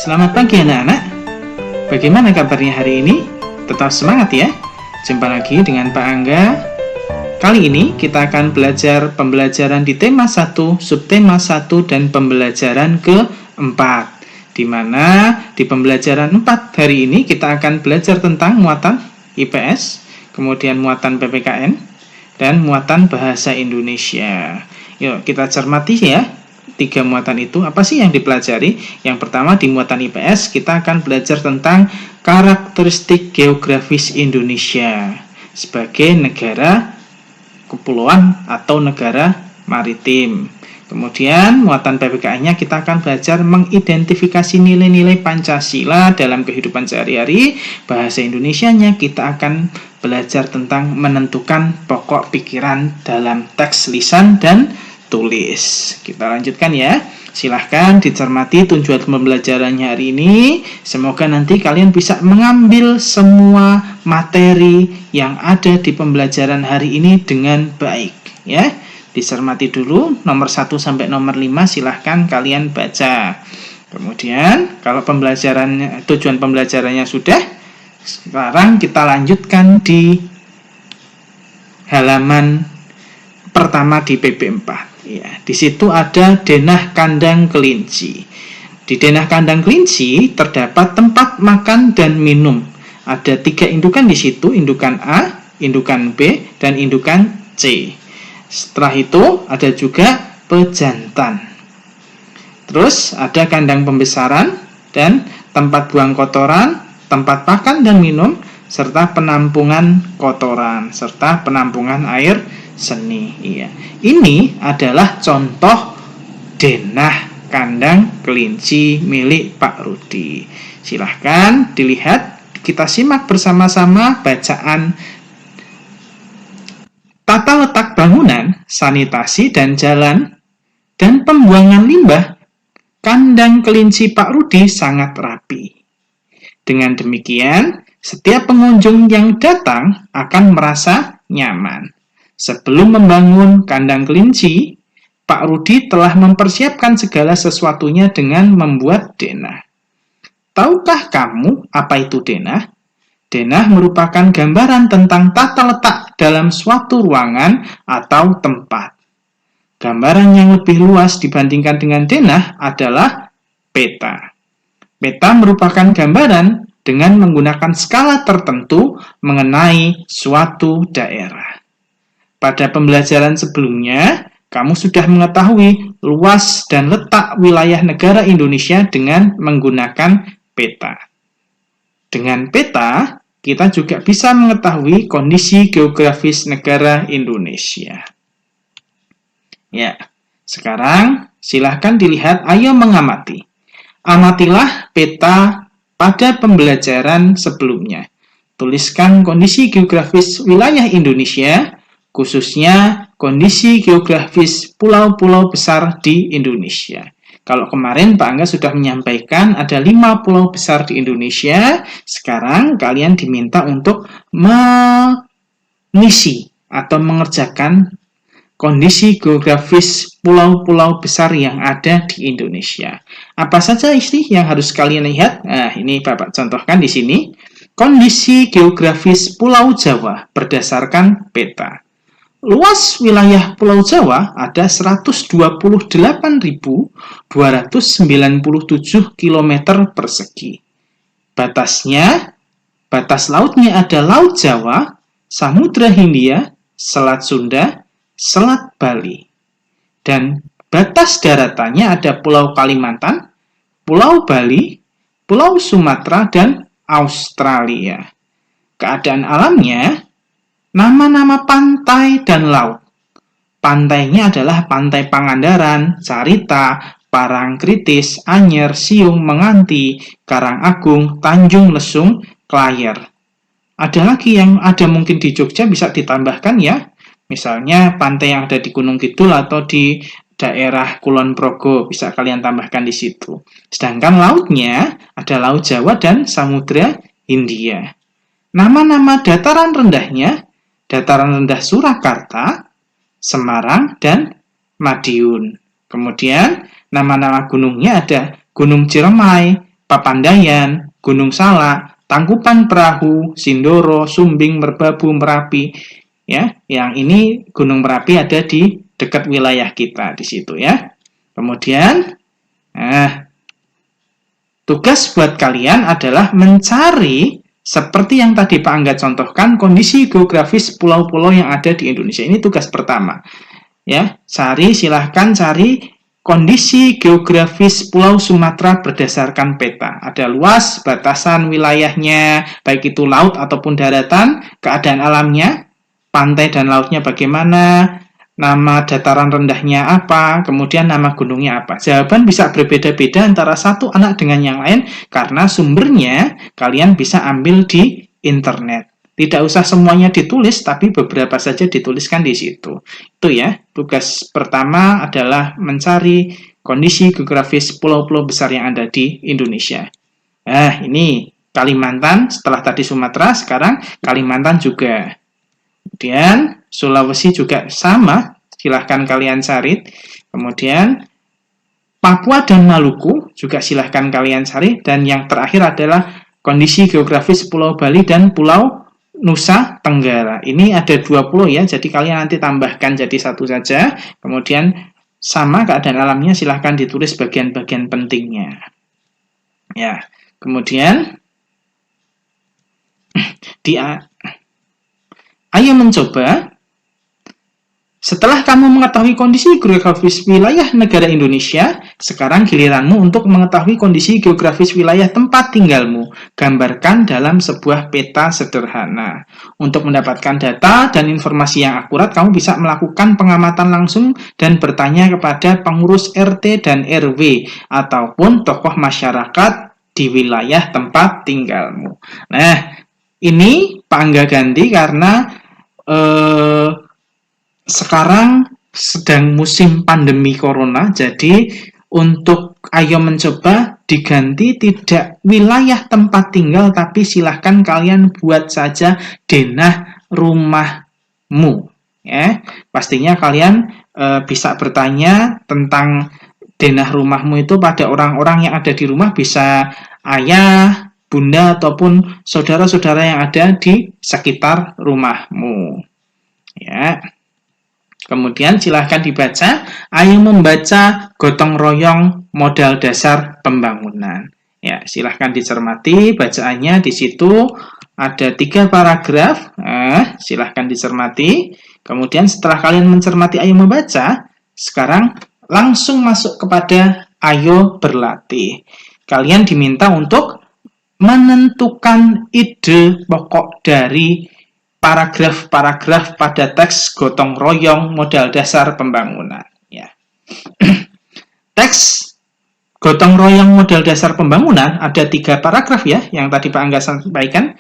Selamat pagi anak-anak. Bagaimana kabarnya hari ini? Tetap semangat ya. Jumpa lagi dengan Pak Angga. Kali ini kita akan belajar pembelajaran di tema 1, subtema 1 dan pembelajaran keempat. Di mana di pembelajaran 4 hari ini kita akan belajar tentang muatan IPS, kemudian muatan PPKN, dan muatan bahasa Indonesia. Yuk kita cermati ya. 3 muatan itu apa sih yang dipelajari? Yang pertama di muatan IPS kita akan belajar tentang karakteristik geografis Indonesia sebagai negara kepulauan atau negara maritim. Kemudian muatan PPKN-nya kita akan belajar mengidentifikasi nilai-nilai Pancasila dalam kehidupan sehari-hari. Bahasa Indonesianya kita akan belajar tentang menentukan pokok pikiran dalam teks lisan dan tulis. Kita lanjutkan ya. Silahkan dicermati tujuan pembelajarannya hari ini. Semoga nanti kalian bisa mengambil semua materi yang ada di pembelajaran hari ini dengan baik ya. Dicermati dulu nomor 1 sampai nomor 5 silahkan kalian baca. Kemudian kalau tujuan pembelajarannya sudah, sekarang kita lanjutkan di halaman pertama di PP4. Ya, di situ ada denah kandang kelinci. Di denah kandang kelinci terdapat tempat makan dan minum. Ada 3 indukan di situ, indukan A, indukan B, dan indukan C. Setelah itu ada juga pejantan. Terus ada kandang pembesaran dan tempat buang kotoran, tempat makan dan minum, serta penampungan kotoran, serta penampungan air seni. Iya. Ini adalah contoh denah kandang kelinci milik Pak Rudi. Silahkan dilihat, kita simak bersama-sama bacaan tata letak bangunan, sanitasi dan jalan, dan pembuangan limbah. Kandang kelinci Pak Rudi sangat rapi. Dengan demikian, setiap pengunjung yang datang akan merasa nyaman. Sebelum membangun kandang kelinci, Pak Rudi telah mempersiapkan segala sesuatunya dengan membuat denah. Tahukah kamu apa itu denah? Denah merupakan gambaran tentang tata letak dalam suatu ruangan atau tempat. Gambaran yang lebih luas dibandingkan dengan denah adalah peta. Peta merupakan gambaran dengan menggunakan skala tertentu mengenai suatu daerah. Pada pembelajaran sebelumnya, kamu sudah mengetahui luas dan letak wilayah negara Indonesia dengan menggunakan peta. Dengan peta, kita juga bisa mengetahui kondisi geografis negara Indonesia. Ya, sekarang silahkan dilihat, ayo mengamati. Amatilah peta pada pembelajaran sebelumnya. Tuliskan kondisi geografis wilayah Indonesia, khususnya kondisi geografis pulau-pulau besar di Indonesia. Kalau kemarin Pak Angga sudah menyampaikan ada 5 pulau besar di Indonesia, sekarang kalian diminta untuk mengisi atau mengerjakan kondisi geografis pulau-pulau besar yang ada di Indonesia. Apa saja isi yang harus kalian lihat? Nah, ini Bapak contohkan di sini. Kondisi geografis Pulau Jawa berdasarkan peta. Luas wilayah Pulau Jawa ada 128.297 km persegi. Batas lautnya ada Laut Jawa, Samudra Hindia, Selat Sunda, Selat Bali. Dan batas daratannya ada Pulau Kalimantan, Pulau Bali, Pulau Sumatera, dan Australia. Keadaan alamnya, nama-nama pantai dan laut. Pantainya adalah Pantai Pangandaran, Carita, Parangkritis, Anyer, Siung, Menganti, Karangagung, Tanjung Lesung, Klayer. Ada lagi yang ada mungkin di Jogja bisa ditambahkan ya. Misalnya pantai yang ada di Gunung Kidul atau di daerah Kulon Progo bisa kalian tambahkan di situ. Sedangkan lautnya ada Laut Jawa dan Samudra Hindia. Nama-nama dataran rendahnya, dataran rendah Surakarta, Semarang, dan Madiun. Kemudian nama-nama gunungnya ada Gunung Ciremai, Papandayan, Gunung Salak, Tangkuban Perahu, Sindoro, Sumbing, Merbabu, Merapi. Ya, yang ini Gunung Merapi ada di dekat wilayah kita di situ ya. Kemudian, tugas buat kalian adalah mencari seperti yang tadi Pak Angga contohkan kondisi geografis pulau-pulau yang ada di Indonesia. Ini tugas pertama. Ya, silahkan cari kondisi geografis Pulau Sumatera berdasarkan peta. Ada luas, batasan wilayahnya, baik itu laut ataupun daratan, keadaan alamnya, pantai dan lautnya bagaimana, nama dataran rendahnya apa, kemudian nama gunungnya apa. Jawaban bisa berbeda-beda antara satu anak dengan yang lain karena sumbernya kalian bisa ambil di internet. Tidak usah semuanya ditulis, tapi beberapa saja dituliskan di situ. Itu ya, tugas pertama adalah mencari kondisi geografis pulau-pulau besar yang ada di Indonesia. Nah, ini Kalimantan, setelah tadi Sumatera, sekarang Kalimantan juga. Kemudian Sulawesi juga sama, silahkan kalian cari. Kemudian Papua dan Maluku juga silahkan kalian cari. Dan yang terakhir adalah kondisi geografis Pulau Bali dan Pulau Nusa Tenggara. Ini ada 20 ya, jadi kalian nanti tambahkan jadi satu saja. Kemudian sama keadaan alamnya silahkan ditulis bagian-bagian pentingnya. Ya, kemudian ayo mencoba. Setelah kamu mengetahui kondisi geografis wilayah negara Indonesia, sekarang giliranmu untuk mengetahui kondisi geografis wilayah tempat tinggalmu. Gambarkan dalam sebuah peta sederhana. Untuk mendapatkan data dan informasi yang akurat, kamu bisa melakukan pengamatan langsung dan bertanya kepada pengurus RT dan RW, ataupun tokoh masyarakat di wilayah tempat tinggalmu. Nah, ini Pak Angga ganti karena sekarang sedang musim pandemi corona, jadi untuk ayo mencoba diganti tidak wilayah tempat tinggal, tapi silahkan kalian buat saja denah rumahmu. Ya, pastinya kalian bisa bertanya tentang denah rumahmu itu pada orang-orang yang ada di rumah, bisa ayah, bunda, ataupun saudara-saudara yang ada di sekitar rumahmu. Ya. Kemudian silahkan dibaca, ayo membaca gotong royong modal dasar pembangunan. Ya, silahkan dicermati bacaannya. Di situ ada 3 paragraf, silahkan dicermati. Kemudian setelah kalian mencermati ayo membaca, sekarang langsung masuk kepada ayo berlatih. Kalian diminta untuk menentukan ide pokok dari paragraf-paragraf pada teks gotong royong modal dasar pembangunan. Ya. Teks gotong royong modal dasar pembangunan ada 3 paragraf ya, yang tadi Pak Angga sampaikan.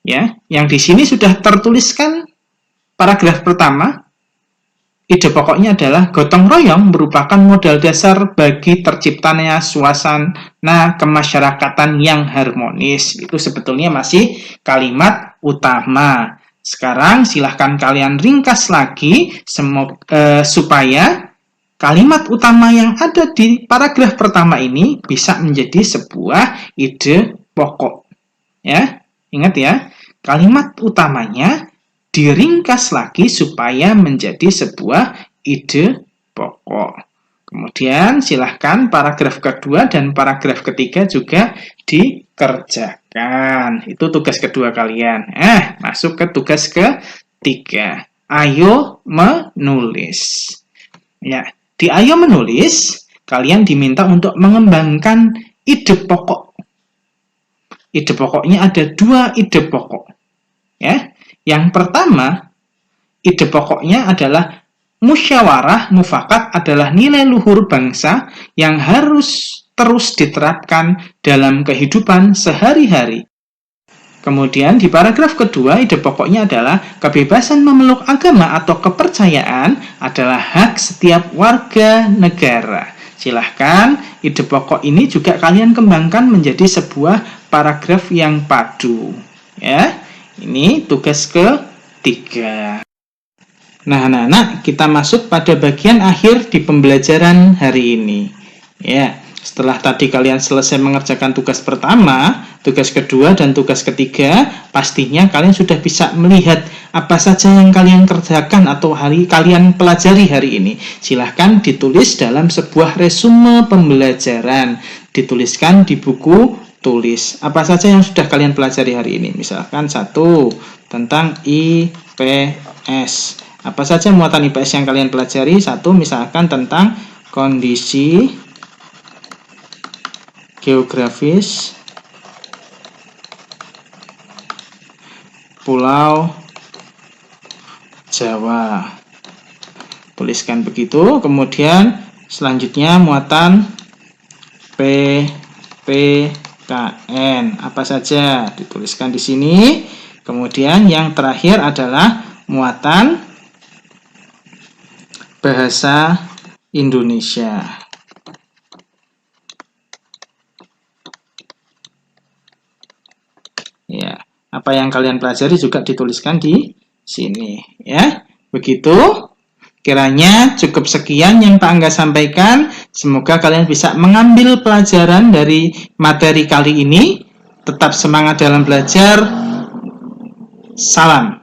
Ya, yang di sini sudah tertuliskan paragraf pertama. Ide pokoknya adalah gotong royong merupakan modal dasar bagi terciptanya suasana kemasyarakatan yang harmonis. Itu sebetulnya masih kalimat utama. Sekarang silahkan kalian ringkas lagi supaya kalimat utama yang ada di paragraf pertama ini bisa menjadi sebuah ide pokok. Ya, ingat ya, kalimat utamanya diringkas lagi supaya menjadi sebuah ide pokok. Kemudian silahkan paragraf kedua dan paragraf ketiga juga dikerjakan. Itu tugas kedua kalian. Masuk ke tugas ketiga. Ayo menulis. Ya, di ayo menulis, kalian diminta untuk mengembangkan ide pokok. Ide pokoknya ada 2 ide pokok. Ya, yang pertama, ide pokoknya adalah musyawarah mufakat adalah nilai luhur bangsa yang harus terus diterapkan dalam kehidupan sehari-hari. Kemudian di paragraf kedua, ide pokoknya adalah kebebasan memeluk agama atau kepercayaan adalah hak setiap warga negara. Silahkan ide pokok ini juga kalian kembangkan menjadi sebuah paragraf yang padu. Ya, ini tugas ketiga. Nah, anak-anak, kita masuk pada bagian akhir di pembelajaran hari ini. Ya, Setelah tadi kalian selesai mengerjakan tugas pertama, tugas kedua, dan tugas ketiga, pastinya kalian sudah bisa melihat apa saja yang kalian kerjakan atau kalian pelajari hari ini. Silahkan ditulis dalam sebuah resume pembelajaran. Dituliskan di buku tulis. Apa saja yang sudah kalian pelajari hari ini? Misalkan 1, tentang IPS. Apa saja muatan IPS yang kalian pelajari? 1, misalkan tentang kondisi geografis Pulau Jawa. Tuliskan begitu. Kemudian selanjutnya muatan PPKN. Apa saja? Dituliskan di sini. Kemudian yang terakhir adalah muatan bahasa Indonesia. Ya, apa yang kalian pelajari juga dituliskan di sini, ya. Begitu. Kiranya cukup sekian yang Pak Angga sampaikan. Semoga kalian bisa mengambil pelajaran dari materi kali ini. Tetap semangat dalam belajar. Salam.